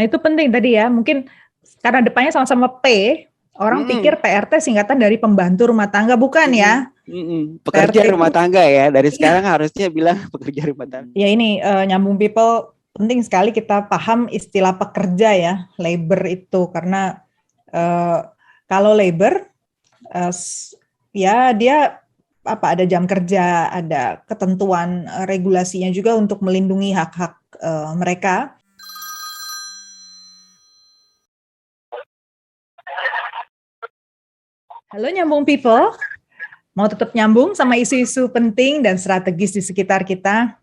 Nah itu penting tadi ya, mungkin karena depannya sama-sama P, orang pikir PRT singkatan dari pembantu rumah tangga, bukan ya? Pekerja PRT rumah tangga ya, dari sekarang harusnya bilang pekerja rumah tangga. Ya ini nyambung people, penting sekali kita paham istilah pekerja ya, labor itu, karena kalau labor ya dia ada jam kerja, ada ketentuan regulasinya juga untuk melindungi hak-hak mereka. Halo nyambung people, mau tetap nyambung sama isu-isu penting dan strategis di sekitar kita?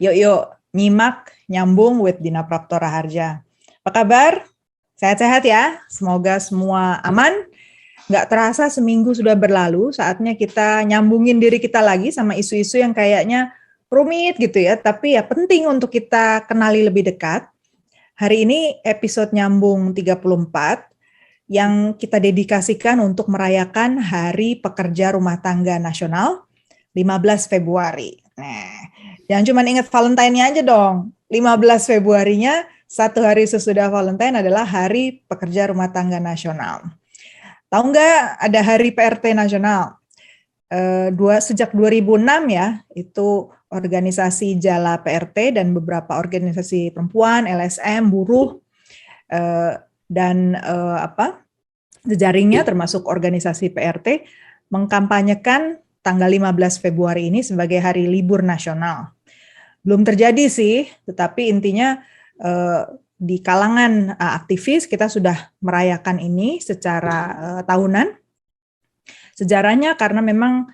Yuk nyimak Nyambung with Dina Prapto Raharja. Apa kabar? Sehat-sehat ya? Semoga semua aman. Nggak terasa seminggu sudah berlalu, saatnya kita nyambungin diri kita lagi sama isu-isu yang kayaknya rumit gitu ya, tapi ya penting untuk kita kenali lebih dekat. Hari ini episode Nyambung 34 yang kita dedikasikan untuk merayakan Hari Pekerja Rumah Tangga Nasional 15 Februari. Nah, jangan cuma ingat Valentine-nya aja dong. 15 Februarinya, satu hari sesudah Valentine adalah Hari Pekerja Rumah Tangga Nasional. Tahu nggak ada Hari PRT Nasional? Sejak 2006 ya, itu organisasi Jala PRT dan beberapa organisasi perempuan, LSM, buruh, dan jejaringnya termasuk organisasi PRT mengkampanyekan tanggal 15 Februari ini sebagai hari libur nasional. Belum terjadi sih, tetapi intinya di kalangan aktivis kita sudah merayakan ini secara tahunan. Sejarahnya karena memang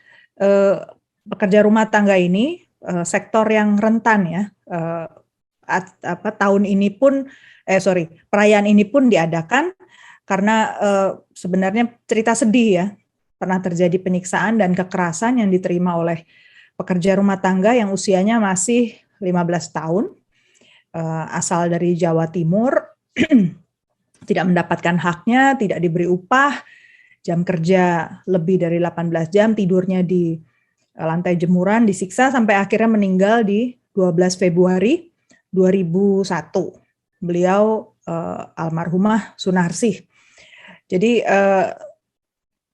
pekerja rumah tangga ini sektor yang rentan ya. Tahun ini pun perayaan ini pun diadakan karena sebenarnya cerita sedih ya, pernah terjadi penyiksaan dan kekerasan yang diterima oleh pekerja rumah tangga yang usianya masih 15 tahun, asal dari Jawa Timur, tidak mendapatkan haknya, tidak diberi upah, jam kerja lebih dari 18 jam, tidurnya di lantai jemuran, disiksa sampai akhirnya meninggal di 12 Februari 2001. Beliau almarhumah Sunarsih. Jadi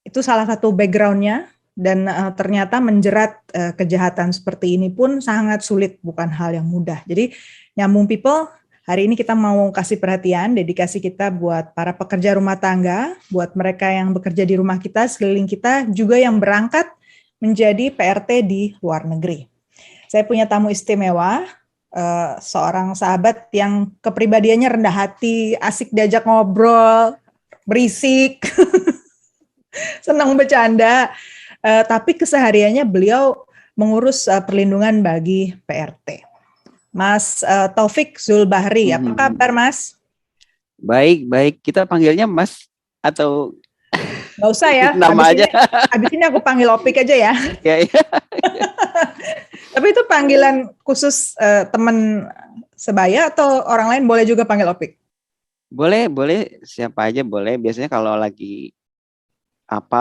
itu salah satu background-nya, dan ternyata menjerat kejahatan seperti ini pun sangat sulit, bukan hal yang mudah. Jadi nyambung people, hari ini kita mau kasih perhatian, dedikasi kita buat para pekerja rumah tangga, buat mereka yang bekerja di rumah kita, sekeliling kita, juga yang berangkat menjadi PRT di luar negeri. Saya punya tamu istimewa, seorang sahabat yang kepribadiannya rendah hati, asik diajak ngobrol, berisik, senang bercanda, tapi kesehariannya beliau mengurus perlindungan bagi PRT. Mas Taufik Zulbahri, apa kabar Mas? Baik. Kita panggilnya Mas atau nggak usah ya, nama aja. Habis ini aku panggil Opik aja ya. Ya. Tapi itu panggilan khusus teman sebaya atau orang lain boleh juga panggil Opik? Boleh, siapa aja boleh. Biasanya kalau lagi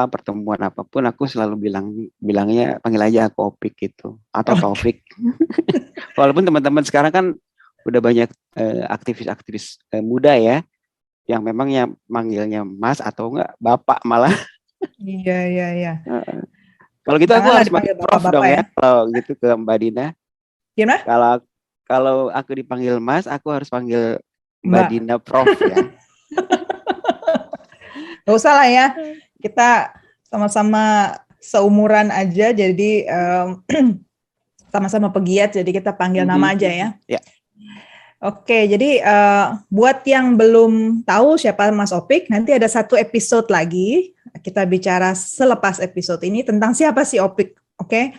pertemuan apapun aku selalu bilangnya panggil aja aku Opik gitu atau Taufik. Walaupun teman-teman sekarang kan udah banyak aktivis-aktivis muda ya yang memang yang manggilnya Mas atau enggak Bapak malah. Iya. Kalau gitu aku harus panggil Prof dong ya. Kalau gitu ke Mbak Dina. Gimana? Kalau aku dipanggil Mas, aku harus panggil Mbak Dina Prof ya. Gak usah lah ya, kita sama-sama seumuran aja, jadi sama-sama pegiat, jadi kita panggil nama aja ya. Ya. Oke, jadi buat yang belum tahu siapa Mas Opik, nanti ada satu episode lagi, kita bicara selepas episode ini tentang siapa sih Opik, oke?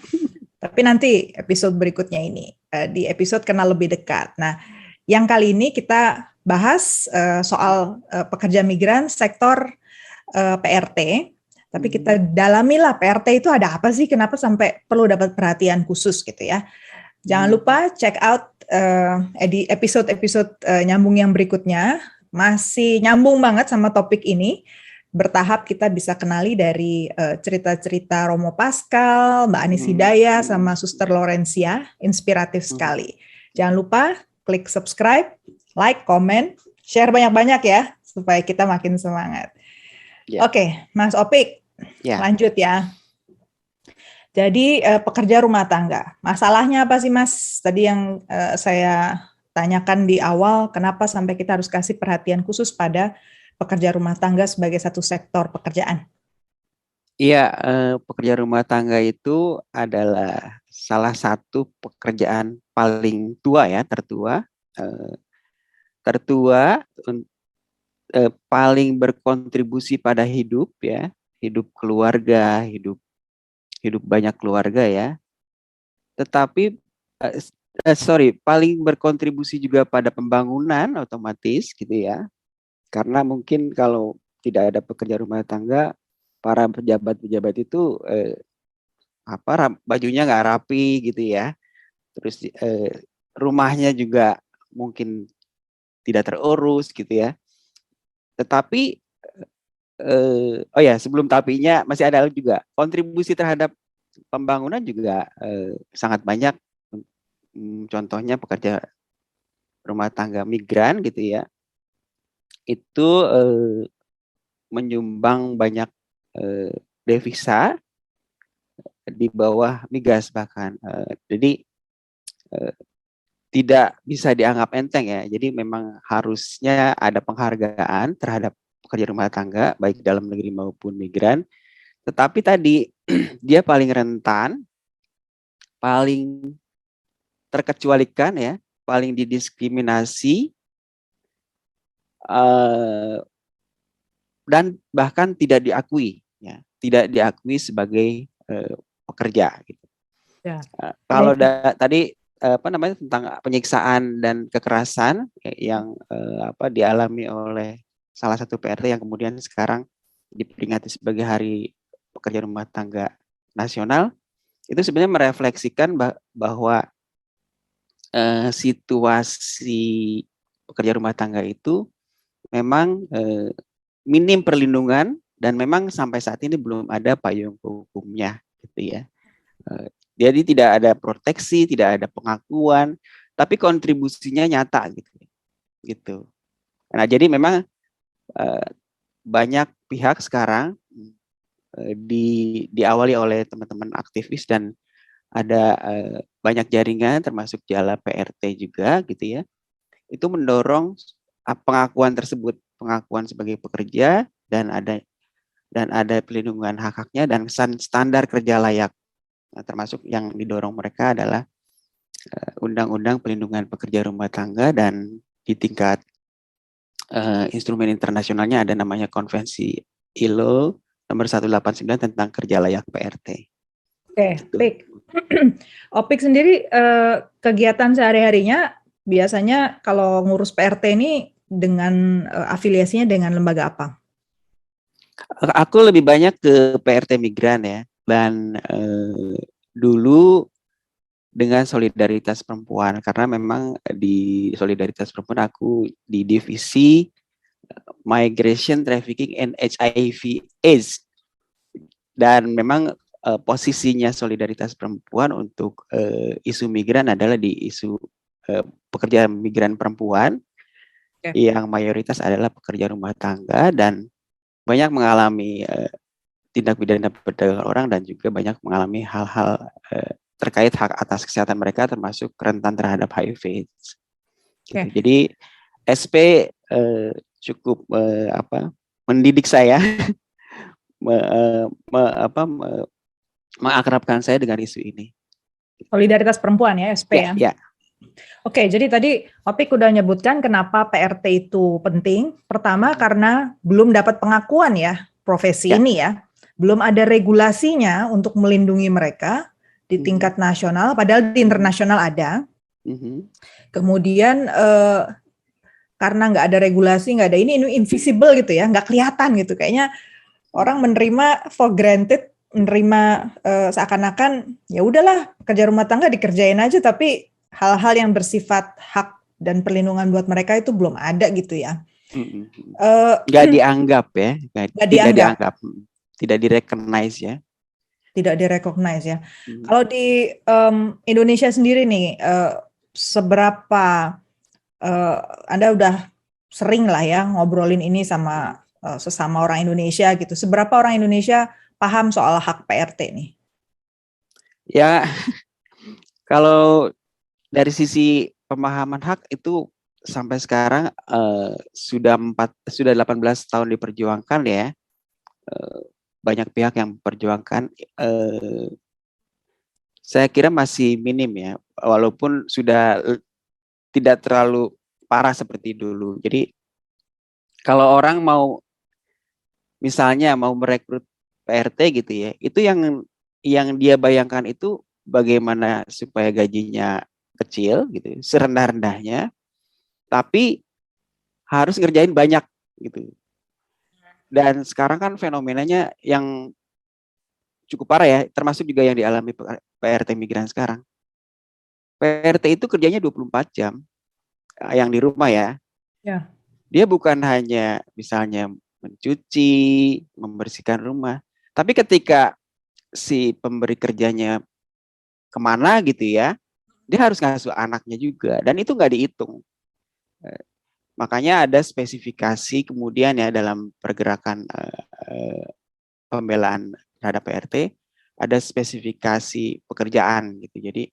Tapi nanti episode berikutnya ini, di episode kenal lebih dekat. Nah, yang kali ini kita bahas soal pekerja migran sektor PRT, tapi kita dalamilah PRT itu ada apa sih, kenapa sampai perlu dapat perhatian khusus gitu ya. Jangan lupa check out di episode-episode nyambung yang berikutnya, masih nyambung banget sama topik ini. Bertahap kita bisa kenali dari cerita-cerita Romo Pascal, Mbak Anis Hidayah, sama Suster Laurencia, inspiratif sekali. Jangan lupa klik subscribe, like, comment, Share banyak-banyak ya, supaya kita makin semangat. Ya. Oke, Mas Opik, Ya. lanjut ya. Jadi pekerja rumah tangga, masalahnya apa sih Mas? Tadi yang saya tanyakan di awal, kenapa sampai kita harus kasih perhatian khusus pada pekerja rumah tangga sebagai satu sektor pekerjaan? Iya, pekerja rumah tangga itu adalah salah satu pekerjaan paling tua ya, tertua, tertua, paling berkontribusi pada hidup ya, hidup keluarga, hidup banyak keluarga ya. Tetapi paling berkontribusi juga pada pembangunan otomatis gitu ya. Karena mungkin kalau tidak ada pekerja rumah tangga, para pejabat-pejabat itu bajunya nggak rapi gitu ya. Terus rumahnya juga mungkin tidak terurus gitu ya. Tetapi oh ya, sebelum tapinya masih ada juga kontribusi terhadap pembangunan juga sangat banyak. Contohnya pekerja rumah tangga migran gitu ya, itu menyumbang banyak devisa di bawah migas bahkan. Jadi tidak bisa dianggap enteng ya. Jadi memang harusnya ada penghargaan terhadap pekerja rumah tangga baik dalam negeri maupun migran. Tetapi tadi dia paling rentan, paling terkecualikan ya, paling didiskriminasi, dan bahkan tidak diakui ya, tidak diakui sebagai pekerja gitu. Ya. Kalau tadi tentang penyiksaan dan kekerasan yang dialami oleh salah satu PRT yang kemudian sekarang diperingati sebagai Hari Pekerja Rumah Tangga Nasional, itu sebenarnya merefleksikan bahwa situasi pekerja rumah tangga itu memang minim perlindungan dan memang sampai saat ini belum ada payung hukumnya gitu ya. Jadi tidak ada proteksi, tidak ada pengakuan, tapi kontribusinya nyata gitu. Nah, jadi memang banyak pihak sekarang diawali oleh teman-teman aktivis dan ada banyak jaringan termasuk Jala PRT juga gitu ya. Itu mendorong pengakuan tersebut, pengakuan sebagai pekerja dan ada pelindungan hak-haknya dan standar kerja layak. Nah, termasuk yang didorong mereka adalah Undang-Undang Pelindungan Pekerja Rumah Tangga dan di tingkat instrumen internasionalnya ada namanya Konvensi ILO nomor 189 tentang kerja layak PRT. Oke, baik. Opik sendiri kegiatan sehari-harinya biasanya kalau ngurus PRT ini dengan afiliasinya dengan lembaga apa? Aku lebih banyak ke PRT migran ya, dan dulu dengan solidaritas perempuan karena memang di solidaritas perempuan aku di divisi migration trafficking and HIV AIDS, dan memang posisinya solidaritas perempuan untuk isu migran adalah di isu pekerja migran perempuan yang mayoritas adalah pekerja rumah tangga dan banyak mengalami tindak pidana perdagangan orang dan juga banyak mengalami hal-hal terkait hak atas kesehatan mereka termasuk rentan terhadap HIV/AIDS. Gitu. Jadi SP cukup mendidik saya, mengakrabkan saya dengan isu ini. Solidaritas perempuan ya, SP ya. Ya. Oke, jadi tadi Opik udah nyebutkan kenapa PRT itu penting. Pertama karena belum dapat pengakuan ya profesi ini ya. Belum ada regulasinya untuk melindungi mereka di tingkat nasional, padahal di internasional ada. Kemudian karena nggak ada regulasi, nggak ada ini invisible gitu ya, nggak kelihatan gitu. Kayaknya orang menerima for granted, menerima seakan-akan ya udahlah pekerja rumah tangga dikerjain aja, tapi hal-hal yang bersifat hak dan perlindungan buat mereka itu belum ada gitu ya. Nggak dianggap ya, tidak dianggap, tidak direcognize ya. Tidak direcognize ya. Kalau di Indonesia sendiri nih, seberapa Anda udah sering lah ya ngobrolin ini sama sesama orang Indonesia gitu. Seberapa orang Indonesia paham soal hak PRT nih? Ya, kalau dari sisi pemahaman hak itu sampai sekarang sudah 18 tahun diperjuangkan ya. Banyak pihak yang memperjuangkan. Saya kira masih minim ya, walaupun sudah tidak terlalu parah seperti dulu. Jadi kalau orang mau misalnya mau merekrut PRT gitu ya, itu yang dia bayangkan itu bagaimana supaya gajinya kecil gitu, serendah-rendahnya, tapi harus ngerjain banyak gitu. Dan sekarang kan fenomenanya yang cukup parah ya, termasuk juga yang dialami PRT migran sekarang. PRT itu kerjanya 24 jam yang di rumah ya. Ya. Dia bukan hanya misalnya mencuci, membersihkan rumah, tapi ketika si pemberi kerjanya kemana gitu ya, dia harus ngasuh anaknya juga, dan itu nggak dihitung. Makanya ada spesifikasi kemudian ya dalam pergerakan pembelaan terhadap PRT, ada spesifikasi pekerjaan gitu. Jadi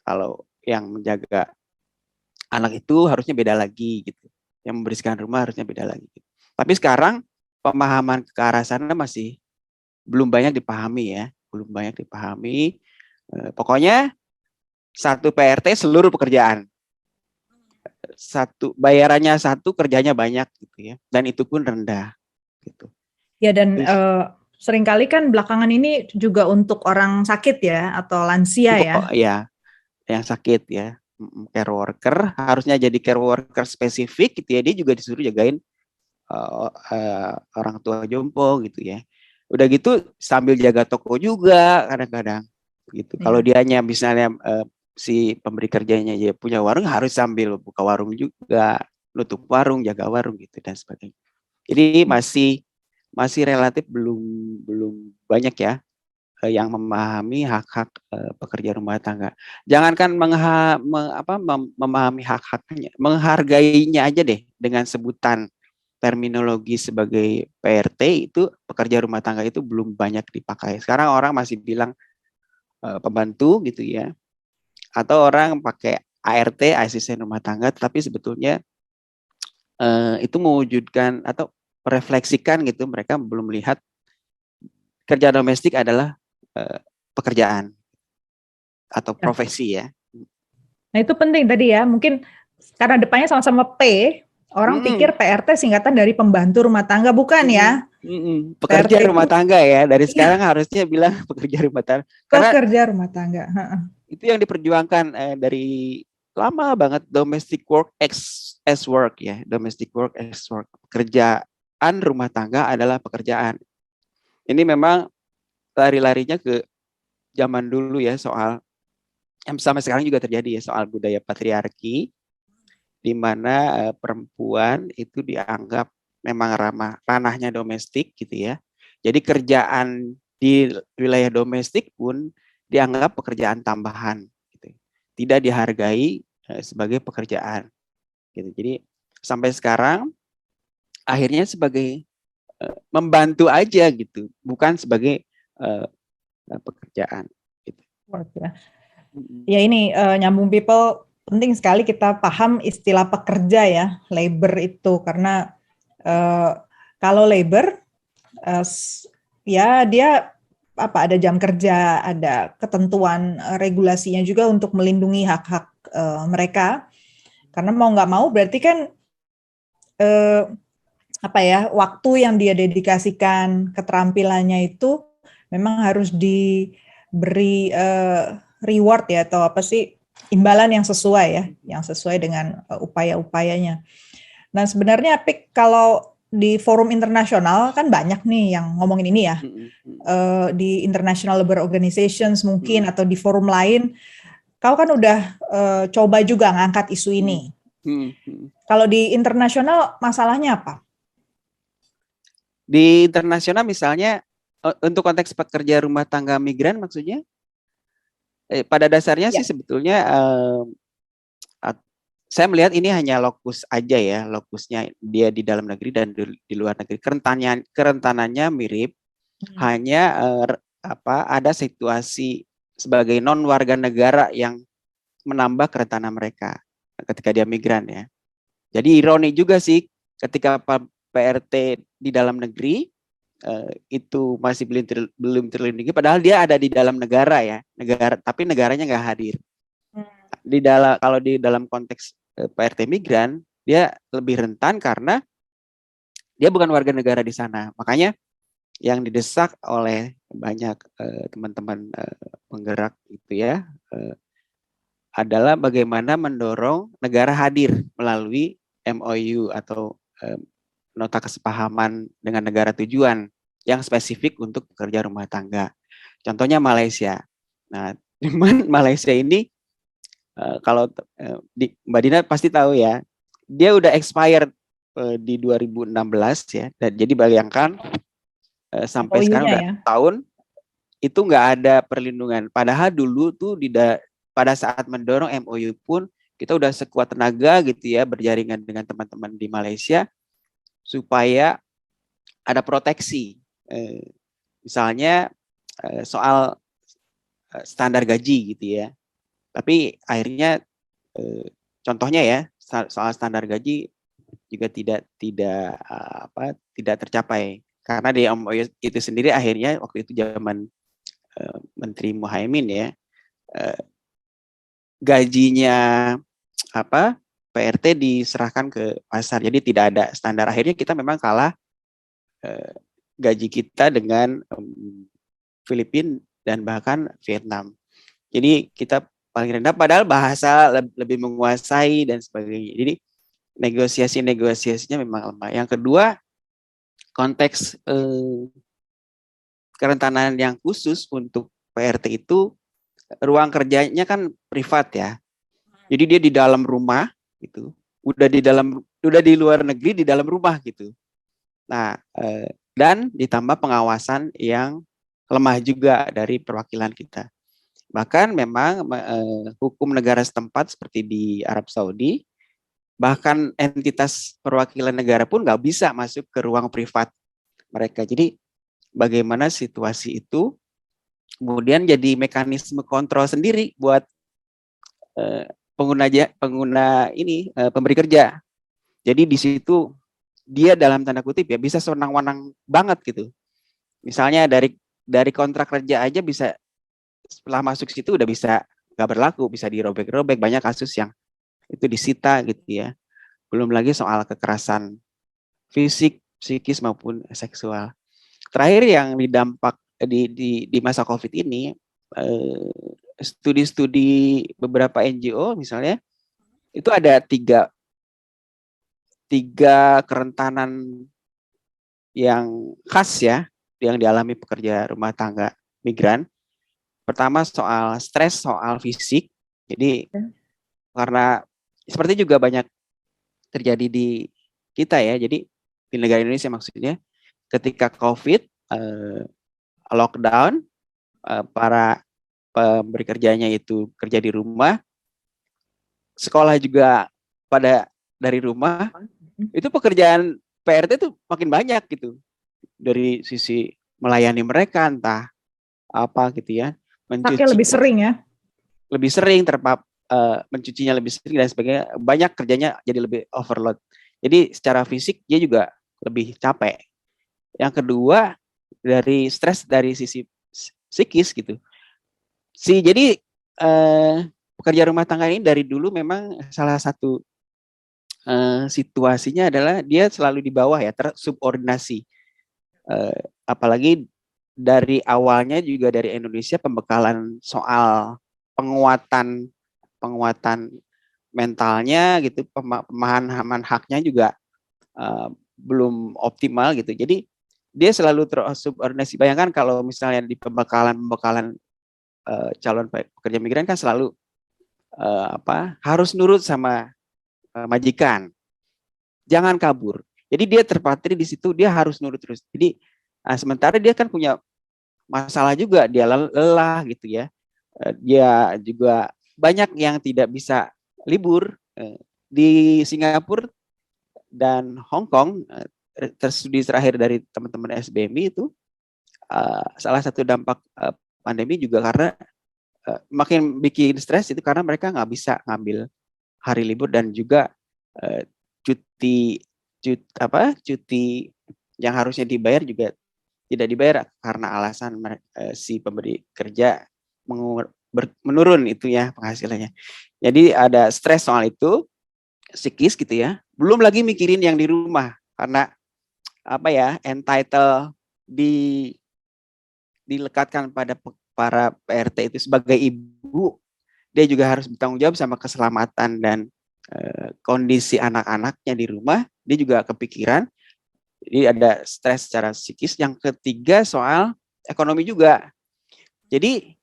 kalau yang menjaga anak itu harusnya beda lagi gitu. Yang membersihkan rumah harusnya beda lagi. Gitu. Tapi sekarang pemahaman ke arah sana masih belum banyak dipahami ya, belum banyak dipahami. Pokoknya satu PRT seluruh pekerjaan, satu bayarannya satu, kerjanya banyak gitu ya, dan itu pun rendah gitu. Ya, dan Terus, seringkali kan belakangan ini juga untuk orang sakit ya atau lansia ya. ya, yang sakit ya, care worker harusnya jadi care worker spesifik gitu ya, dia juga disuruh jagain orang tua jompo gitu ya. Udah gitu sambil jaga toko juga kadang-kadang gitu. Kalau Ya. dianya misalnya si pemberi kerjanya ya punya warung, harus sambil buka warung juga, nutup warung, jaga warung gitu dan sebagainya. Jadi masih relatif belum belum banyak ya yang memahami hak-hak pekerja rumah tangga. Jangankan memahami hak-haknya, menghargainya aja deh dengan sebutan terminologi sebagai PRT itu, pekerja rumah tangga itu belum banyak dipakai. Sekarang orang masih bilang pembantu gitu ya, atau orang pakai ART, asisten rumah tangga, tapi sebetulnya itu mewujudkan atau merefleksikan gitu, mereka belum melihat kerja domestik adalah pekerjaan atau Ya. profesi ya. Nah, itu penting tadi ya. Mungkin karena depannya sama-sama P, orang pikir Mm-mm. PRT singkatan dari pembantu rumah tangga, bukan Mm-mm. ya. Mm-mm. PRT Pekerja itu rumah tangga ya. Dari sekarang iya, harusnya bilang pekerja rumah tangga. Karena pekerja rumah tangga. itu yang diperjuangkan dari lama banget, domestic work as work ya, domestic work as work. Pekerjaan rumah tangga adalah pekerjaan. Ini memang lari-larinya ke zaman dulu ya, soal yang sampai sekarang juga terjadi ya, soal budaya patriarki di mana perempuan itu dianggap memang ranahnya domestik gitu ya. Jadi kerjaan di wilayah domestik pun dianggap pekerjaan tambahan gitu. Tidak dihargai sebagai pekerjaan gitu. Jadi sampai sekarang akhirnya sebagai membantu aja gitu, bukan sebagai pekerjaan gitu. Ya. Ya, ini nyambung people, penting sekali kita paham istilah pekerja ya, labor itu, karena kalau labor ya dia apa, ada jam kerja, ada ketentuan regulasinya juga untuk melindungi hak-hak mereka. Karena mau nggak mau berarti kan apa ya, waktu yang dia dedikasikan, keterampilannya itu memang harus diberi reward ya, atau apa sih, imbalan yang sesuai ya, yang sesuai dengan upaya-upayanya. Nah, sebenarnya Apik, kalau di forum internasional kan banyak nih yang ngomongin ini ya, di International Labour Organizations mungkin, atau di forum lain, kau kan udah coba juga ngangkat isu ini. Kalau di internasional masalahnya apa? Di internasional misalnya untuk konteks pekerja rumah tangga migran maksudnya pada dasarnya Ya. sih sebetulnya saya melihat ini hanya lokus aja ya, lokusnya dia di dalam negeri dan di luar negeri. Kerentanannya mirip, hanya ada situasi sebagai non warga negara yang menambah kerentanan mereka ketika dia migran ya. Jadi ironi juga sih ketika PRT di dalam negeri itu masih belum terlindungi, padahal dia ada di dalam negara ya, tapi negaranya nggak hadir. Kalau di dalam konteks PRT migran, dia lebih rentan karena dia bukan warga negara di sana. Makanya yang didesak oleh banyak teman-teman penggerak itu ya adalah bagaimana mendorong negara hadir melalui MOU atau nota kesepahaman dengan negara tujuan yang spesifik untuk pekerja rumah tangga. Contohnya Malaysia. Nah, Malaysia ini kalau Mbak Dina pasti tahu ya, dia udah expired di 2016 ya. Dan jadi bayangkan sampai sekarang udah tahun itu nggak ada perlindungan. Padahal dulu tuh pada saat mendorong MOU pun kita udah sekuat tenaga gitu ya berjaringan dengan teman-teman di Malaysia supaya ada proteksi. Misalnya soal standar gaji gitu ya. Tapi akhirnya contohnya ya soal standar gaji juga tidak tercapai karena di MOU itu sendiri akhirnya waktu itu zaman Menteri Muhaimin ya gajinya PRT diserahkan ke pasar, jadi tidak ada standar. Akhirnya kita memang kalah gaji kita dengan Filipina dan bahkan Vietnam. Jadi kita paling rendah padahal bahasa lebih menguasai dan sebagainya. Jadi negosiasinya memang lemah. Yang kedua, konteks kerentanan yang khusus untuk PRT itu ruang kerjanya kan privat ya. Jadi dia di dalam rumah gitu. Udah di luar negeri di dalam rumah gitu. Nah, dan ditambah pengawasan yang lemah juga dari perwakilan kita. Bahkan memang hukum negara setempat seperti di Arab Saudi, bahkan entitas perwakilan negara pun nggak bisa masuk ke ruang privat mereka. Jadi bagaimana situasi itu kemudian jadi mekanisme kontrol sendiri buat pengguna ini pemberi kerja. Jadi di situ dia dalam tanda kutip ya bisa sewenang-wenang banget gitu. Misalnya dari kontrak kerja aja bisa setelah masuk situ udah bisa nggak berlaku, bisa dirobek-robek, banyak kasus yang itu disita gitu ya. Belum lagi soal kekerasan fisik, psikis maupun seksual. Terakhir yang didampak di masa COVID ini, studi-studi beberapa NGO misalnya itu ada tiga kerentanan yang khas ya yang dialami pekerja rumah tangga migran. Pertama soal stres, soal fisik. Jadi karena seperti juga banyak terjadi di kita ya. Jadi di negara Indonesia maksudnya ketika COVID lockdown para pemberi kerjanya itu kerja di rumah, sekolah juga pada dari rumah, itu pekerjaan PRT itu makin banyak gitu dari sisi melayani mereka entah apa gitu ya, lebih sering ya, lebih sering mencucinya lebih sering dan sebagainya, banyak kerjanya jadi lebih overload. Jadi secara fisik dia juga lebih capek. Yang kedua dari stres dari sisi psikis gitu. Jadi pekerja rumah tangga ini dari dulu memang salah satu situasinya adalah dia selalu di bawah ya, tersubordinasi. Apalagi dari awalnya juga dari Indonesia pembekalan soal penguatan mentalnya gitu, pemahaman haknya juga belum optimal gitu. Jadi dia selalu tersubordinasi. Bayangkan kalau misalnya di pembekalan calon pekerja migran kan selalu harus nurut sama majikan, jangan kabur. Jadi dia terpatri di situ, dia harus nurut terus. Jadi sementara dia kan punya masalah juga, dia lelah gitu ya. Dia juga banyak yang tidak bisa libur di Singapura dan Hong Kong, studi terakhir dari teman-teman SBMI itu, salah satu dampak pandemi juga karena makin bikin stres itu karena mereka nggak bisa ngambil hari libur dan juga cuti cuti yang harusnya dibayar juga tidak dibayar karena alasan si pemberi kerja menurun itu ya penghasilannya. Jadi ada stres soal itu, psikis gitu ya. Belum lagi mikirin yang di rumah karena apa ya, entitled dilekatkan pada para PRT itu sebagai ibu, dia juga harus bertanggung jawab sama keselamatan dan kondisi anak-anaknya di rumah. Dia juga kepikiran. Jadi ada stres secara psikis. Yang ketiga soal ekonomi juga. Jadi,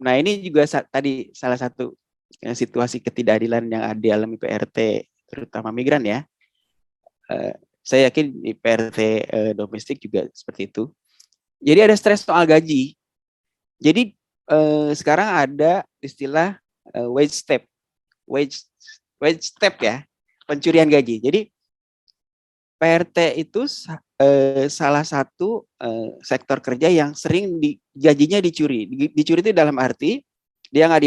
nah ini juga tadi salah satu situasi ketidakadilan yang dialami PRT, terutama migran ya. Saya yakin di PRT domestik juga seperti itu. Jadi ada stres soal gaji. Jadi sekarang ada istilah wage step ya, pencurian gaji. Jadi PRT itu salah satu sektor kerja yang sering gajinya dicuri. Dicuri itu dalam arti dia nggak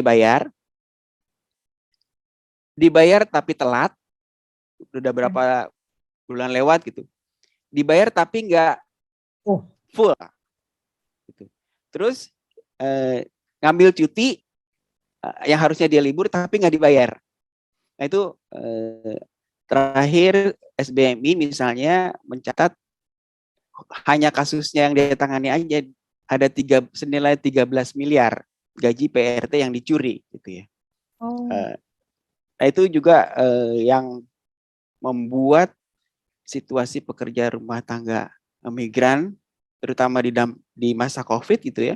dibayar tapi telat, udah berapa bulan lewat gitu. Dibayar tapi nggak full. Gitu. Terus ngambil cuti yang harusnya dia libur tapi nggak dibayar. Nah itu terakhir SBMI misalnya mencatat hanya kasusnya yang ditangani aja ada senilai 13 miliar gaji PRT yang dicuri gitu ya. Nah itu juga yang membuat situasi pekerja rumah tangga migran terutama di masa COVID gitu ya,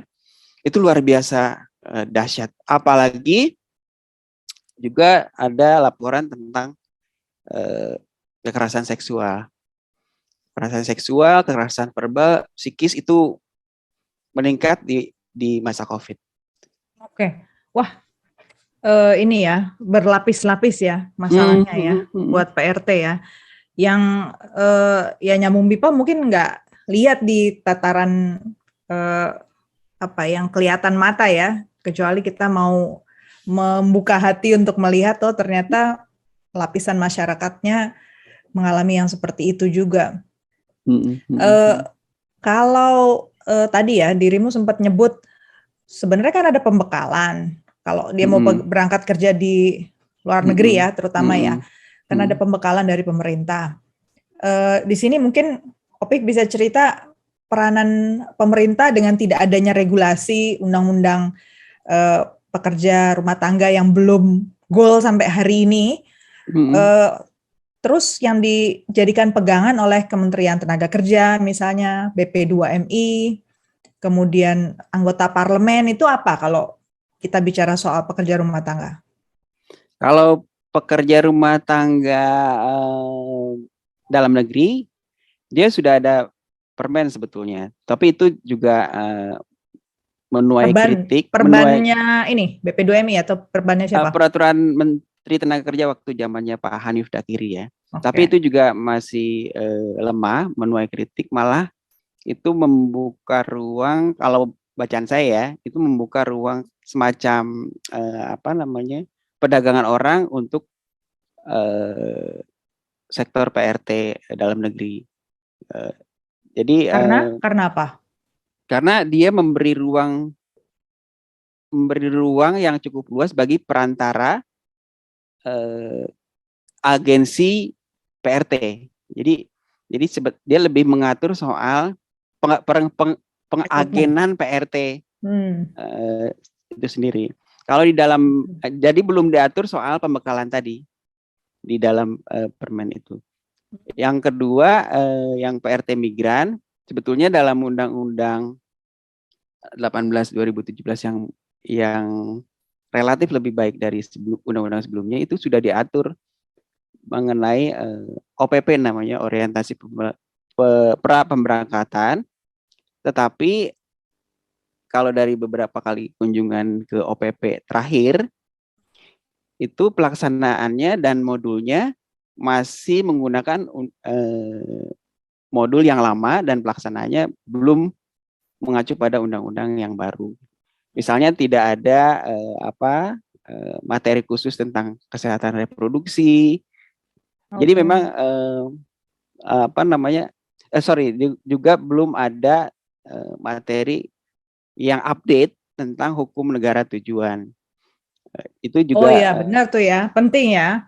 itu luar biasa dahsyat. Apalagi juga ada laporan tentang kekerasan seksual. Kekerasan verbal, psikis itu meningkat di masa COVID. Oke, wah ini ya berlapis-lapis ya masalahnya ya buat PRT ya. Yang ya nyambung pipa mungkin nggak lihat di tataran apa yang kelihatan mata ya, kecuali kita mau membuka hati untuk melihat oh ternyata lapisan masyarakatnya mengalami yang seperti itu juga. Kalau tadi ya dirimu sempat nyebut sebenarnya kan ada pembekalan kalau dia mau berangkat kerja di luar negeri ya terutama ya, karena ada pembekalan dari pemerintah. Di sini mungkin Opik bisa cerita peranan pemerintah dengan tidak adanya regulasi undang-undang pekerja rumah tangga yang belum goal sampai hari ini. Terus yang dijadikan pegangan oleh Kementerian Tenaga Kerja, misalnya BP2MI, kemudian anggota parlemen, itu apa kalau kita bicara soal pekerja rumah tangga? Kalau pekerja rumah tangga dalam negeri, dia sudah ada permen sebetulnya, tapi itu juga menuai kritik. Perbannya ini BP2MI atau perbannya siapa? Peraturan Menteri Tenaga Kerja waktu zamannya Pak Hanif Dakiri ya. Okay. Tapi itu juga masih lemah, menuai kritik, malah itu membuka ruang, kalau bacaan saya ya, itu membuka ruang semacam perdagangan orang untuk sektor PRT dalam negeri. Jadi karena apa? Karena dia memberi ruang yang cukup luas bagi perantara agensi PRT. Jadi dia lebih mengatur soal pengagenan PRT itu sendiri. Kalau di dalam, jadi belum diatur soal pembekalan tadi di dalam permen itu. Yang kedua, yang PRT migran, sebetulnya dalam Undang-Undang 18 2017 yang relatif lebih baik dari undang-undang sebelumnya, itu sudah diatur mengenai OPP namanya, orientasi pra pemberangkatan. Tetapi kalau dari beberapa kali kunjungan ke OPP terakhir, itu pelaksanaannya dan modulnya masih menggunakan modul yang lama dan pelaksanaannya belum mengacu pada undang-undang yang baru. Misalnya tidak ada materi khusus tentang kesehatan reproduksi. Jadi memang juga belum ada materi yang update tentang hukum negara tujuan. Itu juga. Oh iya, benar tuh ya, penting ya.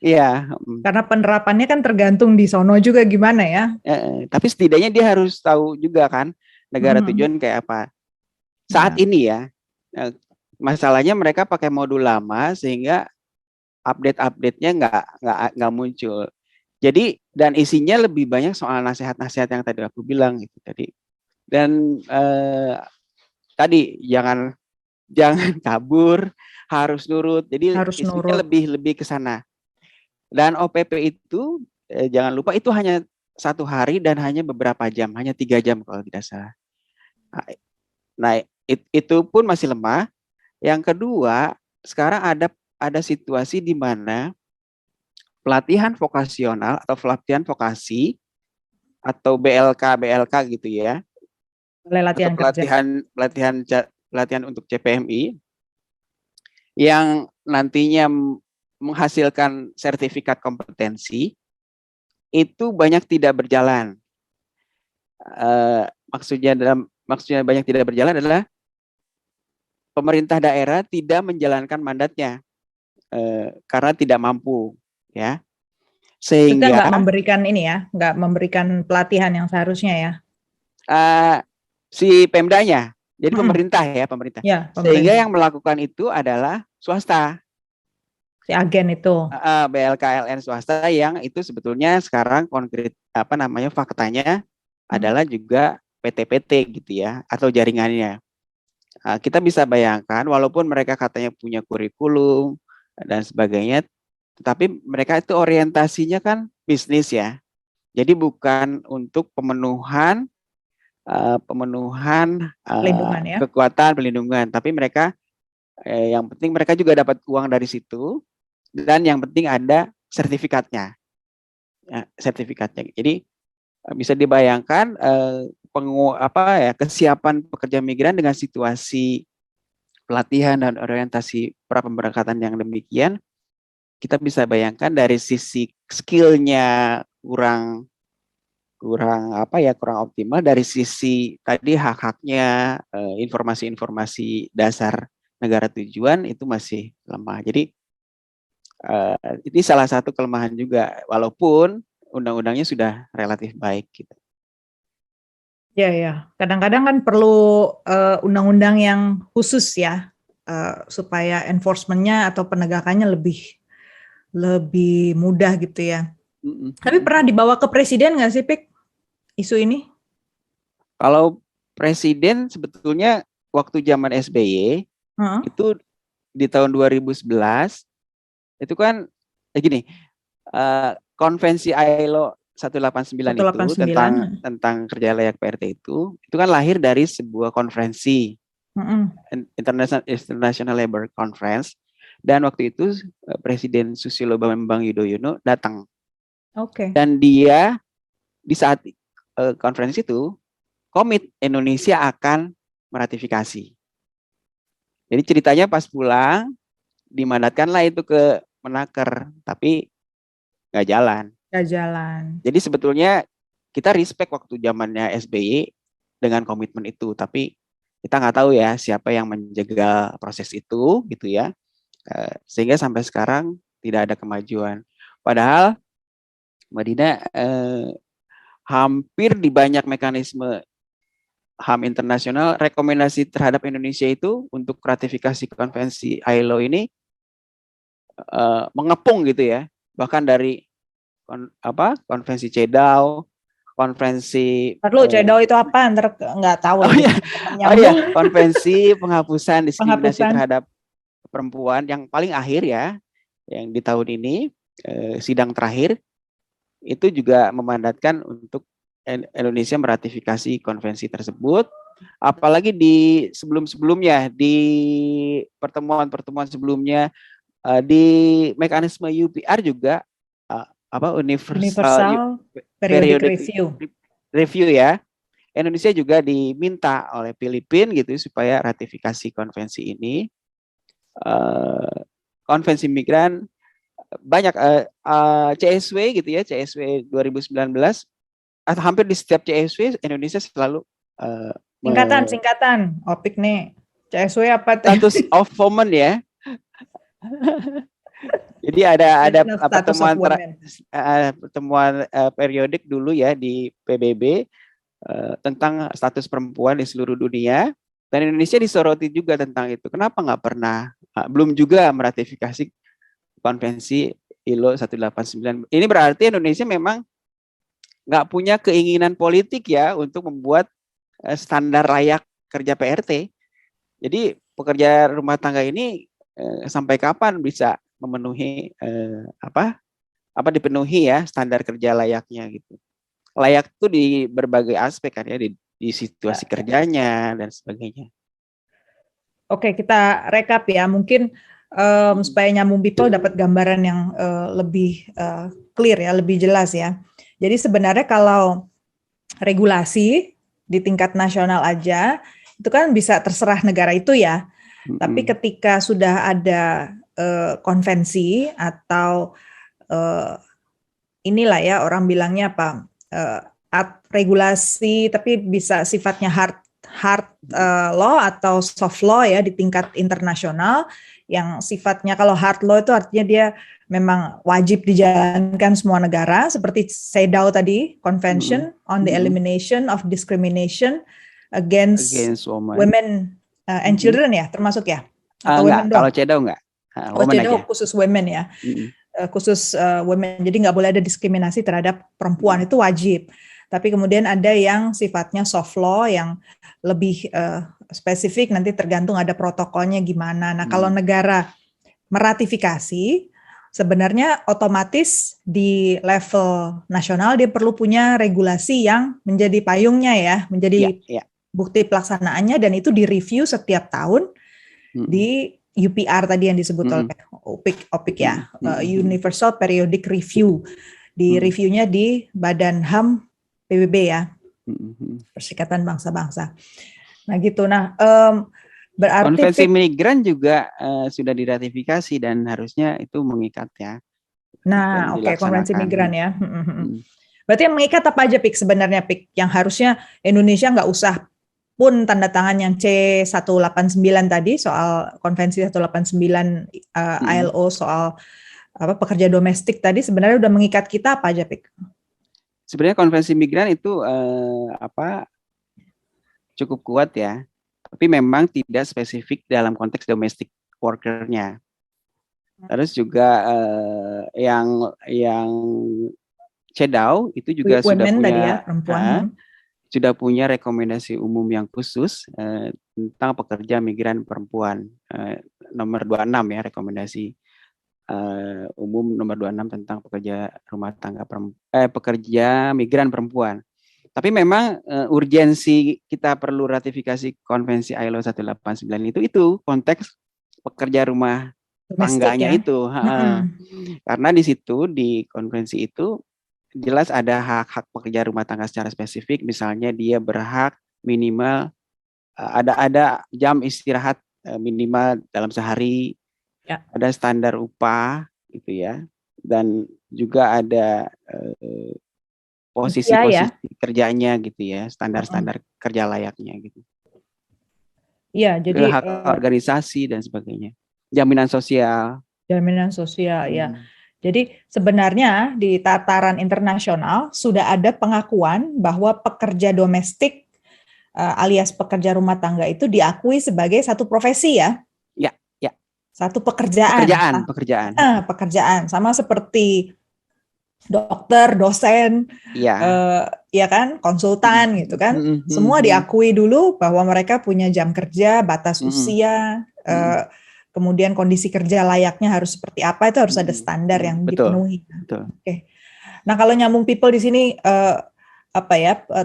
Iya. Karena penerapannya kan tergantung di sono juga gimana ya. Tapi setidaknya dia harus tahu juga kan negara tujuan kayak apa. Saat ini ya, masalahnya mereka pakai modul lama sehingga update-nya nggak muncul. Jadi dan isinya lebih banyak soal nasihat-nasihat yang tadi aku bilang gitu tadi. Dan tadi jangan kabur, harus nurut. Jadi isinya lebih ke sana. Dan OPP itu jangan lupa itu hanya 1 hari dan hanya beberapa jam, hanya 3 jam kalau tidak salah. Nah, itu pun masih lemah. Yang kedua, sekarang ada situasi di mana pelatihan vokasional atau pelatihan vokasi atau BLK gitu ya. Latihan atau pelatihan untuk CPMI yang nantinya menghasilkan sertifikat kompetensi itu banyak tidak berjalan. Maksudnya banyak tidak berjalan adalah pemerintah daerah tidak menjalankan mandatnya karena tidak mampu, ya. Sehingga nggak memberikan nggak memberikan pelatihan yang seharusnya ya. Si Pemdanya, jadi pemerintah. Ya, pemerintah. Sehingga yang melakukan itu adalah swasta. Si agen itu. BLKLN swasta yang itu sebetulnya sekarang konkret faktanya adalah juga PT-PT gitu ya atau jaringannya. Kita bisa bayangkan walaupun mereka katanya punya kurikulum dan sebagainya, tetapi mereka itu orientasinya kan bisnis ya. Jadi bukan untuk pemenuhan kekuatan pelindungan, tapi mereka yang penting mereka juga dapat uang dari situ dan yang penting ada sertifikatnya. Jadi bisa dibayangkan kesiapan pekerja migran dengan situasi pelatihan dan orientasi pra-pemberangkatan yang demikian, kita bisa bayangkan dari sisi skillnya kurang optimal, dari sisi tadi hak-haknya, informasi-informasi dasar negara tujuan itu masih lemah. Jadi ini salah satu kelemahan juga, walaupun undang-undangnya sudah relatif baik gitu. Ya. Kadang-kadang kan perlu undang-undang yang khusus ya, supaya enforcement-nya atau penegakannya lebih mudah gitu ya. Tapi pernah dibawa ke presiden nggak sih, Pik, isu ini? Kalau presiden sebetulnya waktu zaman SBY itu di tahun 2011 itu kan konvensi ILO 189 itu tentang kerja layak PRT itu kan lahir dari sebuah konferensi International Labour Conference, dan waktu itu Presiden Susilo Bambang Yudhoyono datang. Dan dia di saat konferensi itu komit Indonesia akan meratifikasi. Jadi ceritanya pas pulang dimandatkanlah itu ke Menaker, tapi nggak jalan. Jadi sebetulnya kita respect waktu zamannya SBY dengan komitmen itu, tapi kita nggak tahu ya siapa yang menjegal proses itu gitu ya, sehingga sampai sekarang tidak ada kemajuan. Padahal Mbak Dina, hampir di banyak mekanisme HAM internasional, rekomendasi terhadap Indonesia itu untuk ratifikasi konvensi ILO ini mengepung gitu ya, bahkan dari konvensi CEDAW, konvensi CEDAW itu apa? Nggak tahu. Konvensi penghapusan diskriminasi terhadap perempuan yang paling akhir ya, yang di tahun ini sidang terakhir itu juga memandatkan untuk Indonesia meratifikasi konvensi tersebut. Apalagi di sebelum-sebelumnya, di pertemuan-pertemuan sebelumnya, Di mekanisme UPR juga Universal Periodic Review. Review ya. Indonesia juga diminta oleh Filipina gitu supaya ratifikasi konvensi ini. Konvensi migran banyak CSW gitu ya, CSW 2019 atau hampir di setiap CSW Indonesia selalu Singkatan OPIK nih. CSW apa tuh? status of women ya. Jadi ada pertemuan periodik dulu ya di PBB tentang status perempuan di seluruh dunia, dan Indonesia disoroti juga tentang itu. Kenapa nggak pernah belum juga meratifikasi konvensi ILO 189? Ini berarti Indonesia memang nggak punya keinginan politik ya untuk membuat standar layak kerja PRT. Jadi pekerja rumah tangga ini sampai kapan bisa memenuhi dipenuhi ya standar kerja layaknya gitu. Layak itu di berbagai aspek kan ya, di situasi kerjanya dan sebagainya. Oke, kita rekap ya, mungkin supaya nyambung people dapat gambaran yang lebih clear ya, lebih jelas ya. Jadi sebenarnya kalau regulasi di tingkat nasional aja itu kan bisa terserah negara itu ya. Tapi ketika sudah ada konvensi atau inilah ya orang bilangnya apa, regulasi tapi bisa sifatnya hard law atau soft law ya di tingkat internasional, yang sifatnya kalau hard law itu artinya dia memang wajib dijalankan semua negara, seperti CEDAW tadi, Convention on the Elimination of Discrimination against Women and Children ya, termasuk ya? Atau enggak, kalau CEDAW enggak. CEDAW khusus women ya, khusus women, jadi nggak boleh ada diskriminasi terhadap perempuan, itu wajib. Tapi kemudian ada yang sifatnya soft law yang lebih spesifik, nanti tergantung ada protokolnya gimana. Nah, kalau negara meratifikasi, sebenarnya otomatis di level nasional dia perlu punya regulasi yang menjadi payungnya ya, menjadi bukti pelaksanaannya, dan itu direview setiap tahun di UPR tadi yang disebut oleh OPIK ya, Universal Periodic Review. Di reviewnya di Badan HAM PBB ya, Perserikatan Bangsa-Bangsa. Nah gitu. Nah, berarti konvensi migran juga sudah diratifikasi dan harusnya itu mengikat ya. Nah, oke, konvensi migran ya. Berarti yang mengikat apa aja, Pik, sebenarnya, Pik? Yang harusnya Indonesia nggak usah pun tanda tangan yang C189 tadi, soal konvensi 189 ILO soal pekerja domestik tadi, sebenarnya udah mengikat kita apa aja, Pik? Sebenarnya konvensi migran itu cukup kuat ya, tapi memang tidak spesifik dalam konteks domestic worker-nya. Terus juga yang CEDAW itu juga sudah punya tadi ya, perempuan. Sudah punya rekomendasi umum yang khusus tentang pekerja migran perempuan, nomor 26 ya, rekomendasi umum nomor 26 tentang pekerja rumah tangga pekerja migran perempuan. Tapi memang urgensi kita perlu ratifikasi konvensi ILO 189 itu konteks pekerja rumah tangganya ya? Itu. Karena di situ di konvensi itu jelas ada hak-hak pekerja rumah tangga secara spesifik, misalnya dia berhak minimal ada jam istirahat minimal dalam sehari. Ya. Ada standar upah gitu ya, dan juga ada posisi-posisi kerjanya gitu ya, standar-standar kerja layaknya gitu. Iya, jadi hak organisasi dan sebagainya, jaminan sosial. Ya. Jadi sebenarnya di tataran internasional sudah ada pengakuan bahwa pekerja domestik alias pekerja rumah tangga itu diakui sebagai satu profesi ya. Satu pekerjaan. Pekerjaan sama seperti dokter, dosen, ya kan, konsultan gitu kan. Semua diakui dulu bahwa mereka punya jam kerja, batas usia, kemudian kondisi kerja layaknya harus seperti apa, itu harus ada standar yang dipenuhi. Oke. Nah, kalau nyambung people di sini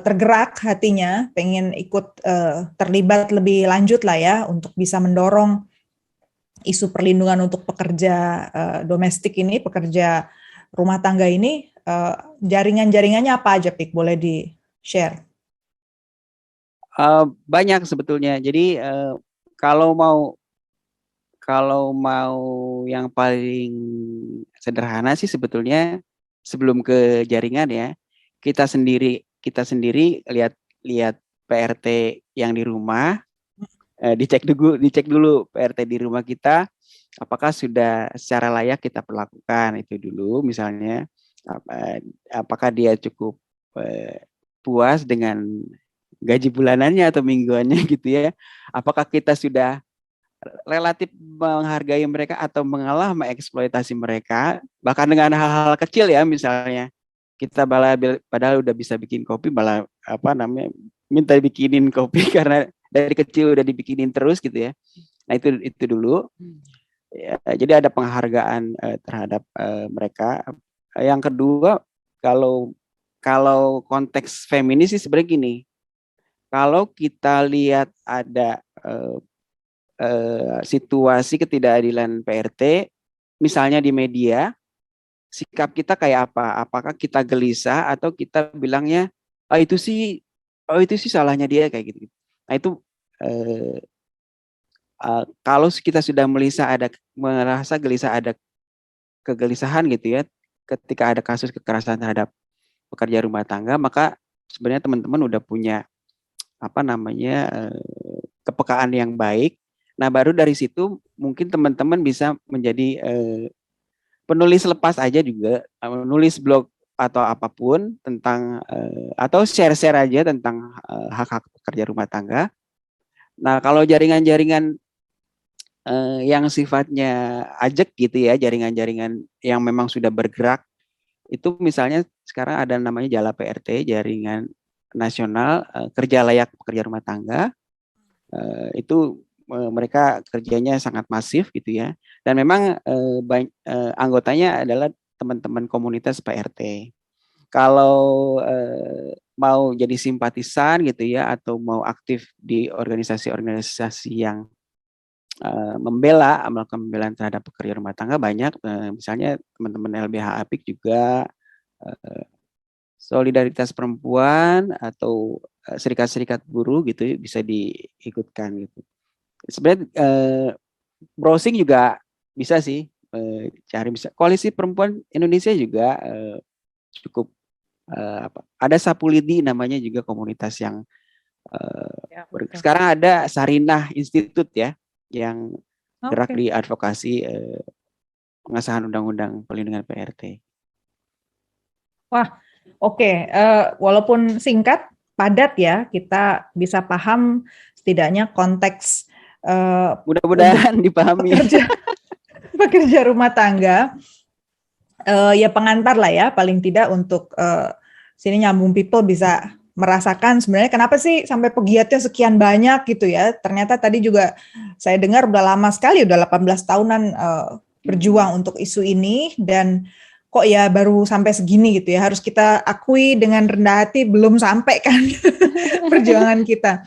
tergerak hatinya, pengen ikut terlibat lebih lanjut lah ya untuk bisa mendorong isu perlindungan untuk pekerja domestik ini, pekerja rumah tangga ini, jaringan-jaringannya apa aja, Pik? Boleh di-share? Banyak sebetulnya. Jadi kalau mau yang paling sederhana sih sebetulnya sebelum ke jaringan ya, kita sendiri lihat lihat PRT yang di rumah, dicek dulu PRT di rumah kita apakah sudah secara layak kita perlakukan itu dulu, misalnya apakah dia cukup puas dengan gaji bulanannya atau mingguannya gitu ya, apakah kita sudah relatif menghargai mereka atau mengalah mengeksploitasi mereka bahkan dengan hal-hal kecil ya, misalnya kita padahal udah bisa bikin kopi malah minta bikinin kopi karena dari kecil udah dibikinin terus gitu ya. Nah itu dulu ya, jadi ada penghargaan terhadap mereka. Yang kedua, kalau konteks feminis sih sebenarnya gini, kalau kita lihat ada situasi ketidakadilan PRT, misalnya di media, sikap kita kayak apa? Apakah kita gelisah atau kita bilangnya, oh itu sih salahnya dia kayak gitu. Nah itu kalau kita sudah merasa gelisah, ada kegelisahan gitu ya, ketika ada kasus kekerasan terhadap pekerja rumah tangga, maka sebenarnya teman-teman udah punya kepekaan yang baik. Nah, baru dari situ mungkin teman-teman bisa menjadi penulis lepas aja juga, menulis blog atau apapun tentang atau share-share aja tentang hak-hak pekerja rumah tangga. Nah, kalau jaringan-jaringan yang sifatnya ajak gitu ya, jaringan-jaringan yang memang sudah bergerak, itu misalnya sekarang ada namanya Jala PRT, Jaringan Nasional Kerja Layak Pekerja Rumah Tangga. Itu mereka kerjanya sangat masif gitu ya, dan memang anggotanya adalah teman-teman komunitas PRT. Kalau mau jadi simpatisan gitu ya, atau mau aktif di organisasi-organisasi yang melakukan pembelaan terhadap pekerja rumah tangga banyak, misalnya teman-teman LBH Apik juga, solidaritas perempuan atau serikat-serikat buruh gitu bisa diikutkan gitu. Sebenarnya browsing juga bisa sih, cari bisa. Koalisi Perempuan Indonesia juga cukup ada Sapulidi namanya juga komunitas yang sekarang ada Sarinah Institute ya yang gerak di advokasi pengesahan Undang-Undang Perlindungan PRT. Wah, oke. Walaupun singkat, padat ya, kita bisa paham setidaknya konteks mudah-mudahan dipahami. Pekerja rumah tangga, ya pengantar lah ya, paling tidak untuk sini Nyambung People bisa merasakan sebenarnya kenapa sih sampai pegiatnya sekian banyak gitu ya. Ternyata tadi juga saya dengar udah lama sekali, udah 18 tahunan berjuang untuk isu ini, dan kok ya baru sampai segini gitu ya. Harus kita akui dengan rendah hati belum sampai kan perjuangan kita.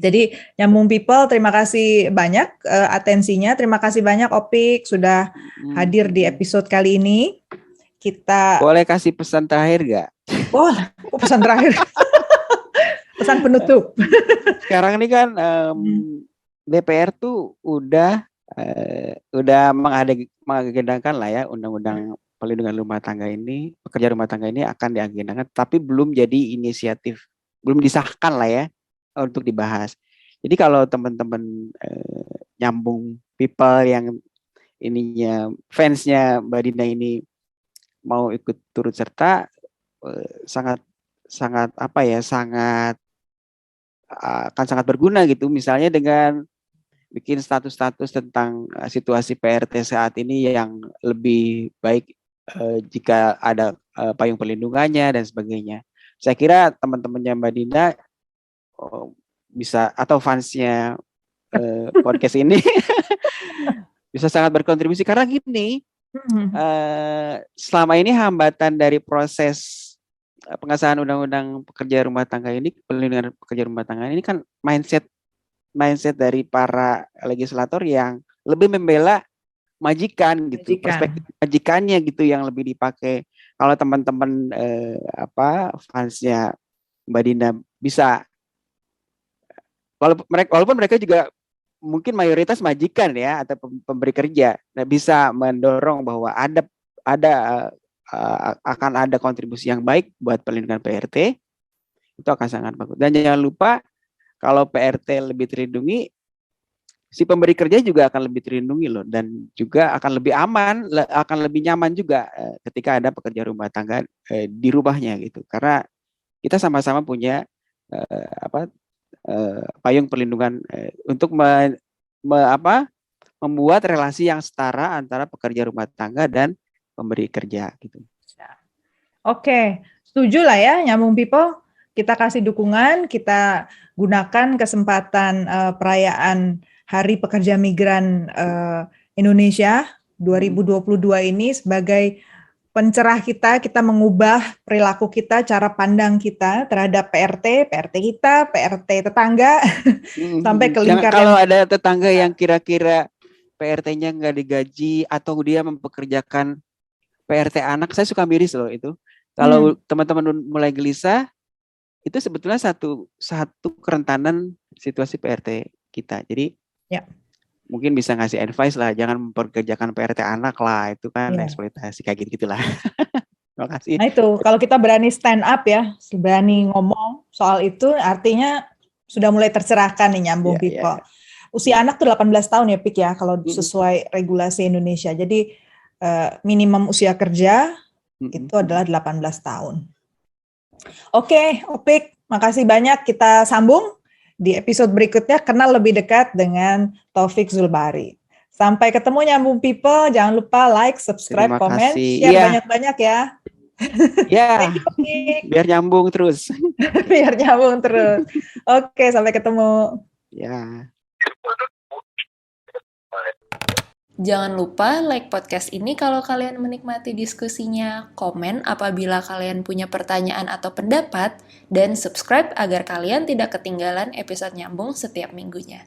Jadi Nyambung People, terima kasih banyak atensinya. Terima kasih banyak Opik sudah hadir di episode kali ini. Kita boleh kasih pesan terakhir nggak? Boleh, pesan terakhir. Pesan penutup. Sekarang ini kan DPR tuh udah mengagendakan lah ya Undang-Undang Perlindungan Rumah Tangga ini, pekerja rumah tangga ini akan diagendakan, tapi belum jadi inisiatif, belum disahkan lah ya untuk dibahas. Jadi kalau teman-teman Nyambung People yang ininya fansnya Mbak Dina ini mau ikut turut serta, sangat akan sangat berguna gitu, misalnya dengan bikin status-status tentang situasi PRT saat ini yang lebih baik jika ada payung perlindungannya dan sebagainya. Saya kira teman-temannya Mbak Dinda bisa, atau fansnya podcast ini bisa sangat berkontribusi karena gini, selama ini hambatan dari proses pengesahan Undang-Undang Pekerja Rumah Tangga ini, perlindungan pekerja rumah tangga ini kan mindset dari para legislator yang lebih membela majikan gitu, Majikan. perspektif majikannya gitu yang lebih dipakai. Kalau teman-teman fansnya Mbak Dina bisa, walaupun mereka juga mungkin mayoritas majikan ya atau pemberi kerja, nah bisa mendorong bahwa akan ada kontribusi yang baik buat perlindungan PRT, itu akan sangat bagus. Dan jangan lupa kalau PRT lebih terlindungi, si pemberi kerja juga akan lebih terlindungi loh, dan juga akan lebih aman, akan lebih nyaman juga ketika ada pekerja rumah tangga di rumahnya gitu. Karena kita sama-sama punya payung perlindungan untuk membuat relasi yang setara antara pekerja rumah tangga dan pemberi kerja gitu. Oke, setuju lah ya, Nyambung People. Kita kasih dukungan, kita gunakan kesempatan perayaan Hari Pekerja Migran Indonesia 2022 ini sebagai pencerah kita mengubah perilaku kita, cara pandang kita terhadap PRT kita, PRT tetangga, sampai ke lingkaran. Kalau ada tetangga yang kira-kira PRT-nya nggak digaji atau dia mempekerjakan PRT anak, saya suka miris loh itu. Kalau teman-teman mulai gelisah, itu sebetulnya satu kerentanan situasi PRT kita. Jadi mungkin bisa ngasih advice lah, jangan memperkerjakan PRT anak lah, itu kan eksploitasi kayak gitulah. Terima kasih. Nah itu, kalau kita berani stand up ya, berani ngomong soal itu, artinya sudah mulai tercerahkan nih, Nyambung People. Usia anak tuh 18 tahun ya, Pik ya, kalau sesuai regulasi Indonesia. Jadi minimum usia kerja itu adalah 18 tahun. Oke, Opik, makasih banyak. Kita sambung di episode berikutnya, kenal lebih dekat dengan Taufik Zulbari. Sampai ketemu, Nyambung People. Jangan lupa like, subscribe, komen, share banyak-banyak ya. Ya, biar nyambung terus. Biar nyambung terus. Oke, sampai ketemu. Ya. Jangan lupa like podcast ini kalau kalian menikmati diskusinya, komen apabila kalian punya pertanyaan atau pendapat, dan subscribe agar kalian tidak ketinggalan episode nyambung setiap minggunya.